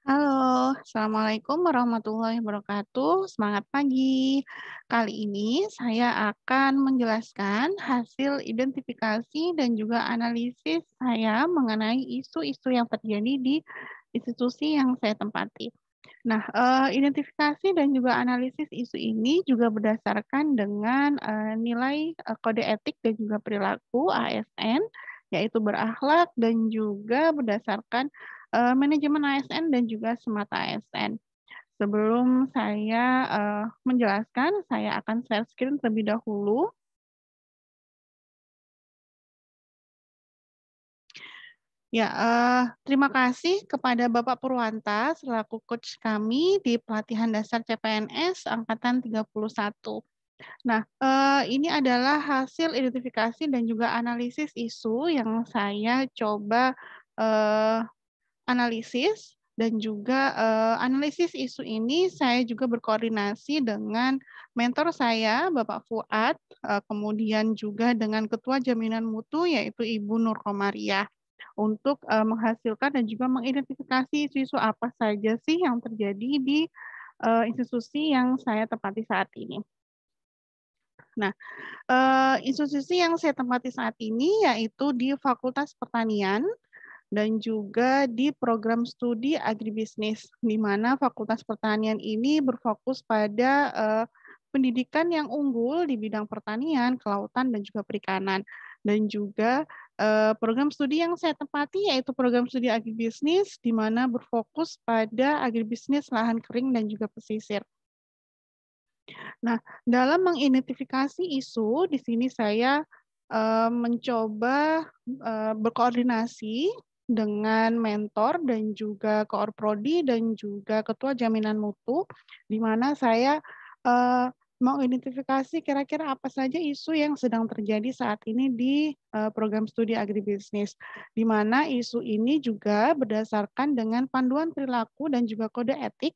Halo, Assalamualaikum warahmatullahi wabarakatuh. Semangat pagi. Kali ini saya akan menjelaskan hasil identifikasi dan juga analisis saya mengenai isu-isu yang terjadi di institusi yang saya tempati. Nah, identifikasi dan juga analisis isu ini juga berdasarkan dengan, nilai, kode etik dan juga perilaku ASN, yaitu berakhlak dan juga berdasarkan, manajemen ASN dan juga SMART ASN. Sebelum saya, menjelaskan, saya akan share screen terlebih dahulu. Ya, terima kasih kepada Bapak Purwanta selaku coach kami di pelatihan dasar CPNS angkatan 31. Nah, ini adalah hasil identifikasi dan juga analisis isu yang saya coba, eee, analisis dan juga, analisis isu ini saya juga berkoordinasi dengan mentor saya, Bapak Fuad, kemudian juga dengan Ketua Jaminan Mutu yaitu Ibu Nur Komariah untuk, menghasilkan dan juga mengidentifikasi isu-isu apa saja sih yang terjadi di, institusi yang saya tempati saat ini. Nah, institusi yang saya tempati saat ini yaitu di Fakultas Pertanian dan juga di program studi agribisnis, di mana Fakultas Pertanian ini berfokus pada, pendidikan yang unggul di bidang pertanian, kelautan, dan juga perikanan. Dan juga, program studi yang saya tempati yaitu program studi agribisnis, di mana berfokus pada agribisnis lahan kering dan juga pesisir. Nah, dalam mengidentifikasi isu, di sini saya, mencoba, berkoordinasi dengan mentor dan juga koor prodi dan juga ketua jaminan mutu, di mana saya, eee, mengidentifikasi kira-kira apa saja isu yang sedang terjadi saat ini di, program studi agribisnis. Di mana isu ini juga berdasarkan dengan panduan perilaku dan juga kode etik,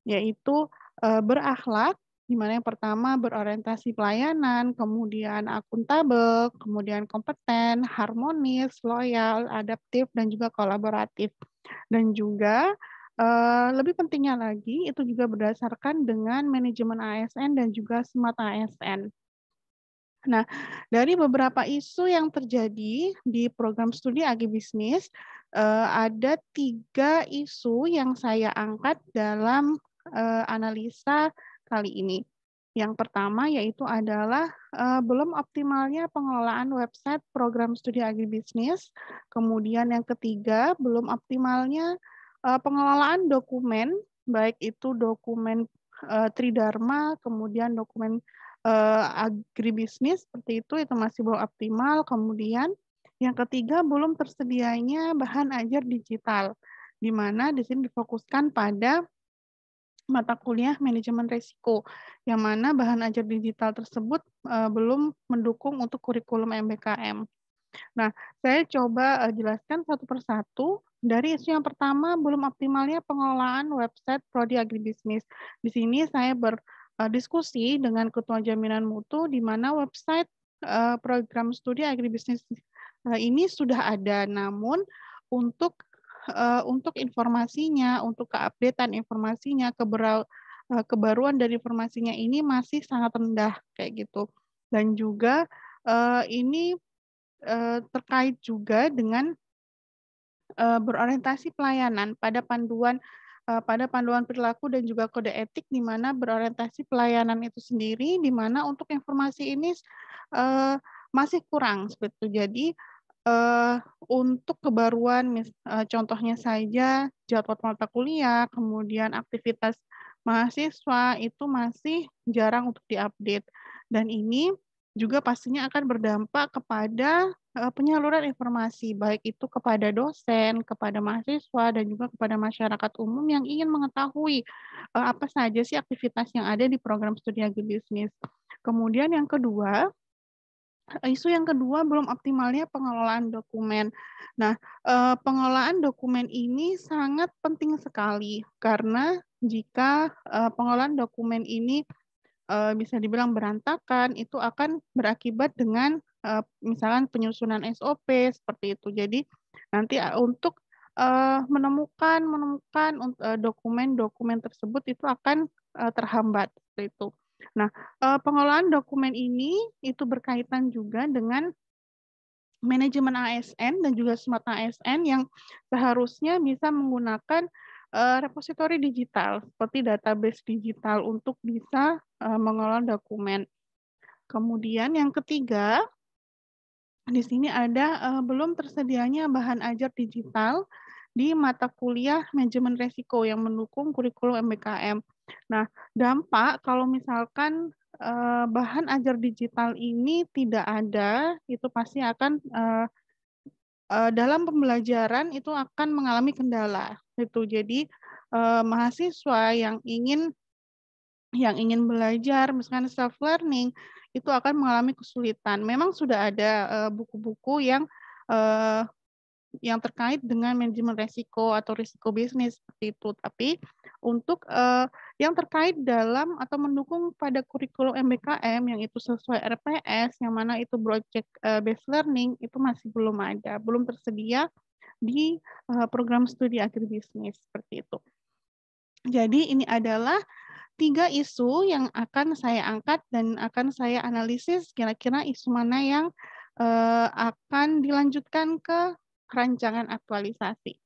yaitu, berakhlak, di mana yang pertama berorientasi pelayanan, kemudian akuntabel, kemudian kompeten, harmonis, loyal, adaptif, dan juga kolaboratif. Dan juga, lebih pentingnya lagi itu juga berdasarkan dengan manajemen ASN dan juga SMART ASN. Nah, dari beberapa isu yang terjadi di program studi agribisnis, ada 3 isu yang saya angkat dalam, analisa kali ini. Yang pertama yaitu adalah, belum optimalnya pengelolaan website program studi agribisnis, kemudian yang ketiga belum optimalnya, pengelolaan dokumen, baik itu dokumen, Tridharma, kemudian dokumen agribisnis seperti itu masih belum optimal. Kemudian yang ketiga belum tersedianya bahan ajar digital, di mana di sini difokuskan pada mata kuliah manajemen risiko, yang mana bahan ajar digital tersebut, belum mendukung untuk kurikulum MBKM. Nah, saya coba, jelaskan satu persatu. Dari isu yang pertama, belum optimalnya pengelolaan website prodi agribisnis. Di sini saya berdiskusi dengan Ketua Jaminan Mutu, di mana website, program studi agribisnis, ini sudah ada, namun untuk, untuk informasinya, untuk keupdatean informasinya, kebaruan dari informasinya ini masih sangat rendah, kayak gitu. Dan juga, ini terkait juga dengan, berorientasi pelayanan pada panduan perilaku dan juga kode etik di mana berorientasi pelayanan itu sendiri, di mana untuk informasi ini, eee, masih kurang seperti itu. Jadi, untuk kebaruan contohnya saja jadwal mata kuliah, kemudian aktivitas mahasiswa itu masih jarang untuk diupdate dan ini juga pastinya akan berdampak kepada, penyaluran informasi, baik itu kepada dosen, kepada mahasiswa, dan juga kepada masyarakat umum yang ingin mengetahui, apa saja sih aktivitas yang ada di program studi agribisnis. Kemudian yang kedua, isu yang kedua belum optimalnya pengelolaan dokumen. Nah, pengelolaan dokumen ini sangat penting sekali karena jika, pengelolaan dokumen ini bisa dibilang berantakan, itu akan berakibat dengan, misalkan penyusunan SOP seperti itu. Jadi nanti, untuk, menemukan dokumen-dokumen tersebut itu akan, terhambat, seperti itu. Nah, pengelolaan dokumen ini itu berkaitan juga dengan manajemen ASN dan juga smart ASN yang seharusnya bisa menggunakan, repositori digital, seperti database digital untuk bisa, mengelola dokumen. Kemudian yang ketiga, di sini ada, belum tersedianya bahan ajar digital di mata kuliah manajemen resiko yang mendukung kurikulum MBKM. Nah, dampak kalau misalkan, bahan ajar digital ini tidak ada, itu pasti akan, dalam pembelajaran itu akan mengalami kendala, gitu. Jadi, mahasiswa yang ingin belajar misalkan self learning, itu akan mengalami kesulitan. Memang sudah ada, buku-buku eee, yang terkait dengan manajemen resiko atau risiko bisnis seperti itu. Tapi untuk, yang terkait dalam atau mendukung pada kurikulum MBKM yang itu sesuai RPS, yang mana itu project, based learning, itu masih belum ada, belum tersedia di, program studi agribisnis, seperti itu. Jadi ini adalah 3 isu yang akan saya angkat dan akan saya analisis kira-kira isu mana yang, akan dilanjutkan ke rancangan aktualisasi.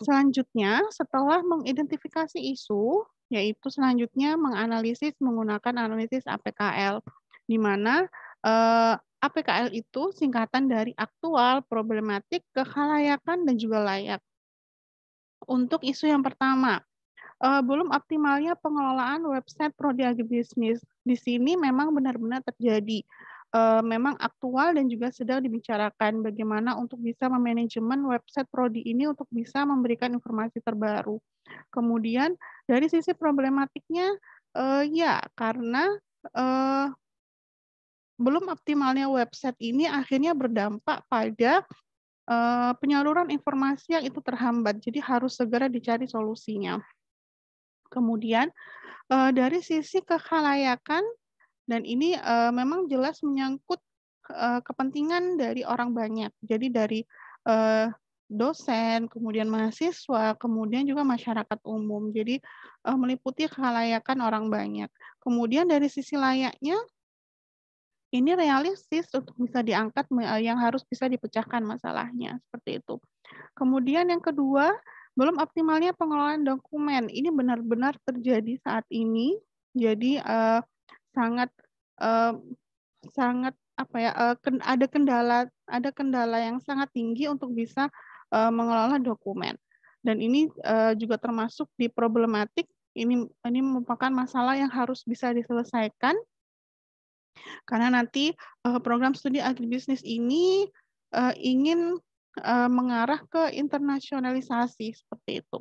Selanjutnya, setelah mengidentifikasi isu, yaitu selanjutnya menganalisis menggunakan analisis APKL, di mana, APKL itu singkatan dari aktual, problematik, kekhalayakan, dan juga layak. Untuk isu yang pertama, belum optimalnya pengelolaan website prodi agribisnis. Di sini memang benar-benar terjadi, memang aktual dan juga sedang dibicarakan bagaimana untuk bisa memanajemen website prodi ini untuk bisa memberikan informasi terbaru. Kemudian dari sisi problematiknya, ya karena, eee, belum optimalnya website ini akhirnya berdampak pada, penyaluran informasi yang itu terhambat, jadi harus segera dicari solusinya. Kemudian dari sisi kekhalayakan dan ini, memang jelas menyangkut, kepentingan dari orang banyak. Jadi dari, eee, dosen, kemudian mahasiswa, kemudian juga masyarakat umum. Jadi, meliputi kekhalayakan orang banyak. Kemudian dari sisi layaknya, ini realistis untuk bisa diangkat yang harus bisa dipecahkan masalahnya, seperti itu. Kemudian yang kedua, belum optimalnya pengelolaan dokumen. Ini benar-benar terjadi saat ini. Jadi, sangat, eee, sangat apa ya, ada kendala yang sangat tinggi untuk bisa, mengelola dokumen. Dan ini, juga termasuk di problematik, ini merupakan masalah yang harus bisa diselesaikan karena nanti, program studi agribisnis ini, ingin, mengarah ke internasionalisasi, seperti itu.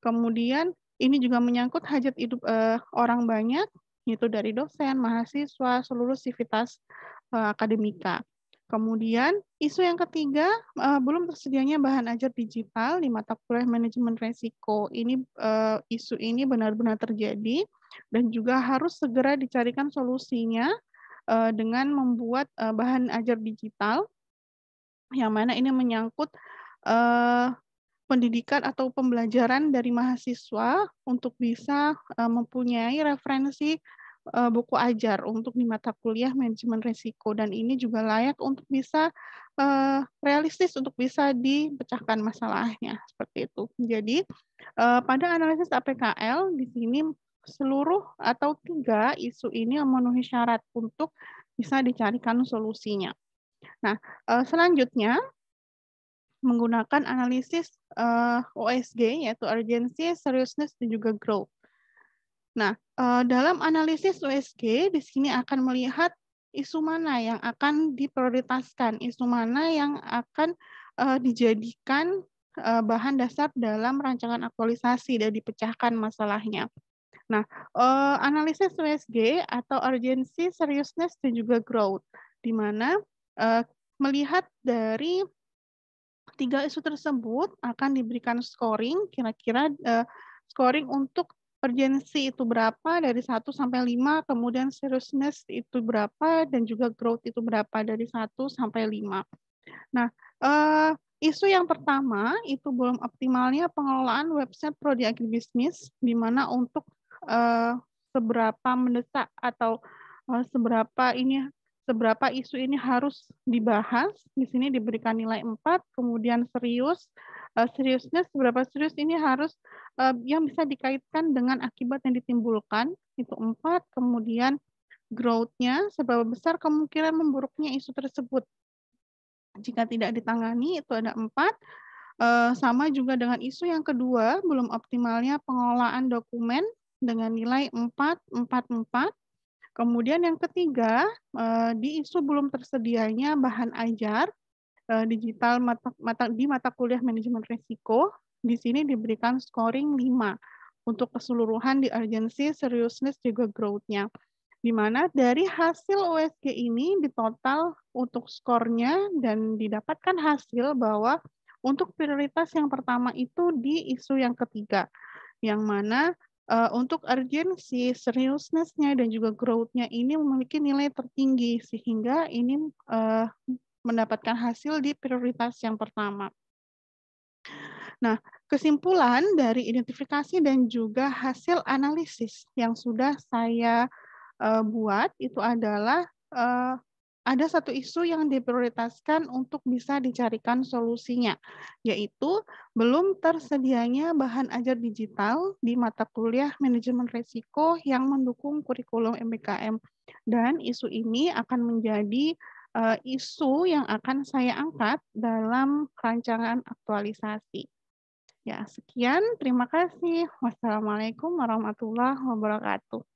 Kemudian ini juga menyangkut hajat hidup, orang banyak, yaitu dari dosen, mahasiswa, seluruh sivitas, akademika. Kemudian isu yang ketiga, belum tersedianya bahan ajar digital di mata kuliah manajemen resiko. Ini, isu ini benar-benar terjadi dan juga harus segera dicarikan solusinya dengan membuat, bahan ajar digital, yang mana ini menyangkut, eee, pendidikan atau pembelajaran dari mahasiswa untuk bisa, mempunyai referensi, buku ajar untuk di mata kuliah manajemen risiko dan ini juga layak untuk bisa, realistis untuk bisa dipecahkan masalahnya, seperti itu. Jadi, pada analisis APKL di sini seluruh atau 3 isu ini memenuhi syarat untuk bisa dicarikan solusinya. Nah, selanjutnya menggunakan analisis, USG yaitu urgency, seriousness, dan juga growth. Nah, dalam analisis USG di sini akan melihat isu mana yang akan diprioritaskan, isu mana yang akan, dijadikan, bahan dasar dalam rancangan aktualisasi dan dipecahkan masalahnya. Nah, analisis USG atau urgency, seriousness, dan juga growth, di mana, eee, melihat dari 3 isu tersebut akan diberikan scoring, kira-kira, scoring untuk urgensi itu berapa dari 1 sampai 5, kemudian seriousness itu berapa, dan juga growth itu berapa dari 1 sampai 5. Nah, Isu yang pertama itu belum optimalnya pengelolaan website prodi agribisnis, di mana untuk seberapa mendesak atau seberapa isu ini harus dibahas. Di sini diberikan nilai 4, kemudian seriusnya seberapa serius ini harus yang bisa dikaitkan dengan akibat yang ditimbulkan, itu 4, kemudian growth-nya seberapa besar kemungkinan memburuknya isu tersebut. Jika tidak ditangani itu ada 4, sama juga dengan isu yang kedua, belum optimalnya pengelolaan dokumen dengan nilai 4, 4, 4. Kemudian yang ketiga, di isu belum tersedianya bahan ajar, digital di mata kuliah manajemen risiko, di sini diberikan scoring 5 untuk keseluruhan di urgency, seriousness, juga growth-nya. Di mana dari hasil USG ini di total untuk skornya dan didapatkan hasil bahwa untuk prioritas yang pertama itu di isu yang ketiga, yang mana untuk urgency, seriousness-nya dan juga growth-nya ini memiliki nilai tertinggi sehingga ini mendapatkan hasil di prioritas yang pertama. Nah, kesimpulan dari identifikasi dan juga hasil analisis yang sudah saya buat itu adalah ada satu isu yang diprioritaskan untuk bisa dicarikan solusinya, yaitu belum tersedianya bahan ajar digital di mata kuliah manajemen risiko yang mendukung kurikulum MBKM. Dan isu ini akan menjadi isu yang akan saya angkat dalam rancangan aktualisasi. Ya, sekian. Terima kasih. Wassalamualaikum warahmatullahi wabarakatuh.